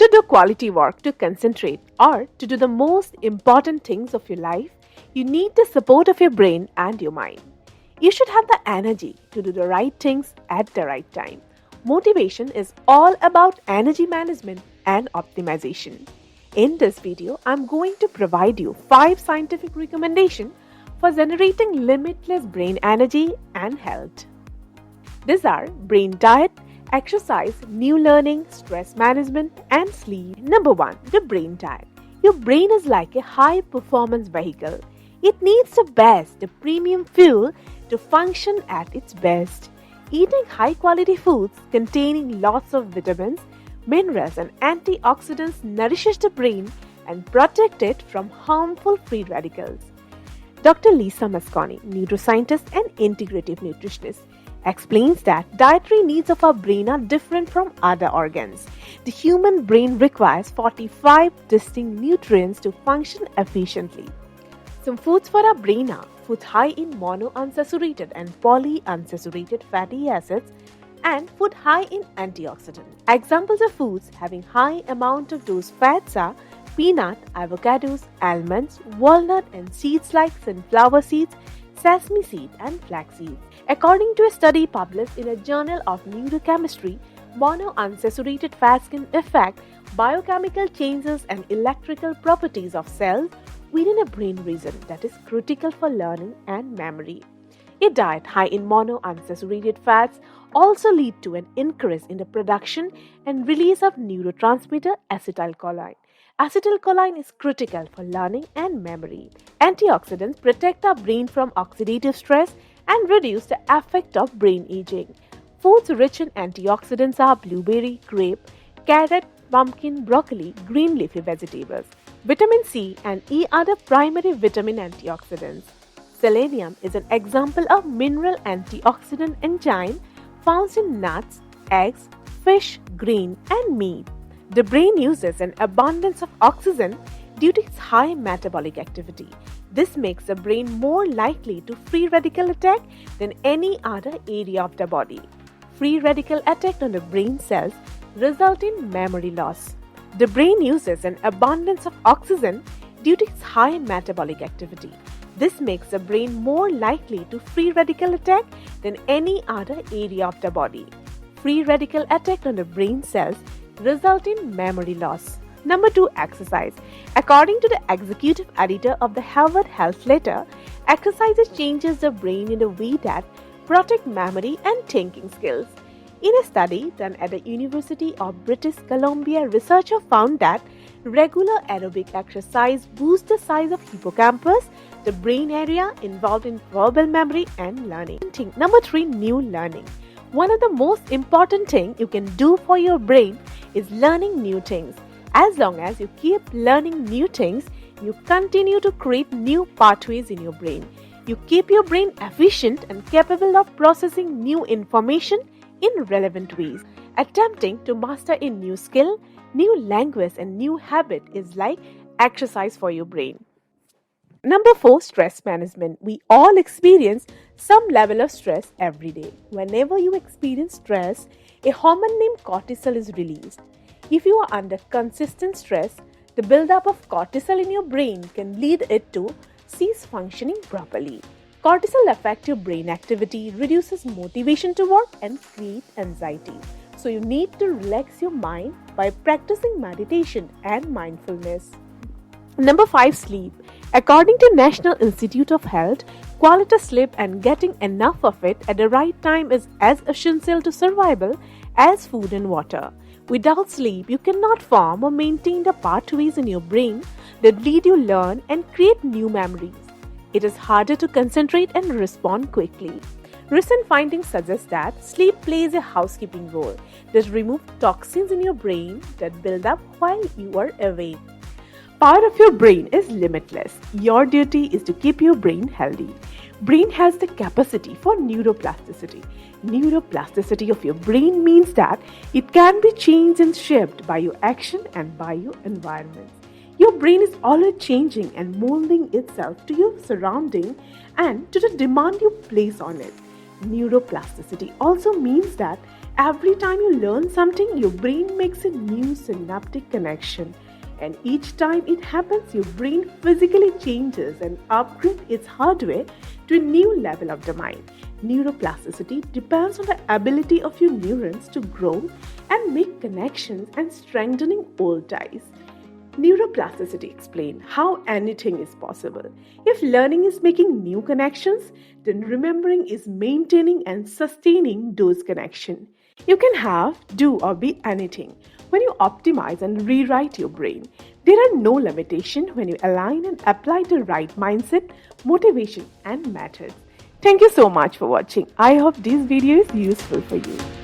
To do quality work, to concentrate, or to do the most important things of your life, you need the support of your brain and your mind. You should have the energy to do the right things at the right time. Motivation is all about energy management and optimization. In this video, I'm going to provide you 5 scientific recommendations for generating limitless brain energy and health. These are brain diet, exercise, new learning, stress management, and sleep. Number 1, the brain diet. Your brain is like a high performance vehicle. It needs the best, the premium fuel to function at its best. Eating high quality foods containing lots of vitamins, minerals, and antioxidants nourishes the brain and protect it from harmful free radicals. Dr. Lisa Mosconi, neuroscientist and integrative nutritionist, explains that dietary needs of our brain are different from other organs. The human brain requires 45 distinct nutrients to function efficiently. Some foods for our brain are foods high in monounsaturated and polyunsaturated fatty acids and food high in antioxidants. Examples of foods having high amount of those fats are peanut, avocados, almonds, walnut and seeds like sunflower seeds, sesame seed and flax seeds. According to a study published in a journal of neurochemistry, monounsaturated fats can affect biochemical changes and electrical properties of cells within a brain region that is critical for learning and memory. A diet high in monounsaturated fats also leads to an increase in the production and release of neurotransmitter acetylcholine. Acetylcholine is critical for learning and memory. Antioxidants protect our brain from oxidative stress and reduce the effect of brain aging. Foods rich in antioxidants are blueberry, grape, carrot, pumpkin, broccoli, green leafy vegetables. Vitamin C and E are the primary vitamin antioxidants. Selenium is an example of mineral antioxidant enzyme found in nuts, eggs, fish, grain, and meat. The brain uses an abundance of oxygen due to its high metabolic activity. This makes the brain more likely to free radical attack than any other area of the body. Free radical attack on the brain cells result in memory loss. The brain uses an abundance of oxygen due to its high metabolic activity. This makes the brain more likely to free radical attack than any other area of the body. Free radical attack on the brain cells result in memory loss. Number 2, exercise. According to the executive editor of the Harvard Health Letter, exercise changes the brain in a way that protect memory and thinking skills. In a study done at the University of British Columbia, researchers found that regular aerobic exercise boosts the size of hippocampus, the brain area involved in verbal memory and learning. Number 3, new learning. One of the most important things you can do for your brain is learning new things. As long as you keep learning new things, you continue to create new pathways in your brain. You keep your brain efficient and capable of processing new information in relevant ways. Attempting to master a new skill, new language, and new habit is like exercise for your brain. Number 4, stress management. We all experience some level of stress every day. Whenever you experience stress, a hormone named cortisol is released. If you are under consistent stress, the buildup of cortisol in your brain can lead it to cease functioning properly. Cortisol affects your brain activity, reduces motivation to work, and creates anxiety. So you need to relax your mind by practicing meditation and mindfulness. Number 5, sleep. According to National Institute of Health, quality sleep and getting enough of it at the right time is as essential to survival as food and water. Without sleep, you cannot form or maintain the pathways in your brain that lead you learn and create new memories. It is harder to concentrate and respond quickly. Recent findings suggest that sleep plays a housekeeping role that removes toxins in your brain that build up while you are awake. Power of your brain is limitless. Your duty is to keep your brain healthy. Brain has the capacity for neuroplasticity. Neuroplasticity of your brain means that it can be changed and shaped by your action and by your environment. Your brain is always changing and molding itself to your surrounding and to the demand you place on it. Neuroplasticity also means that Every time you learn something, your brain makes a new synaptic connection. And each time it happens, your brain physically changes and upgrades its hardware to a new level of domain. Neuroplasticity depends on the ability of your neurons to grow and make connections and strengthening old ties. Neuroplasticity explains how anything is possible. If learning is making new connections, then remembering is maintaining and sustaining those connections. You can have, do, or be anything when you optimize and rewrite your brain. There are no limitations when you align and apply the right mindset, motivation, and methods. Thank you so much for watching. I hope this video is useful for you.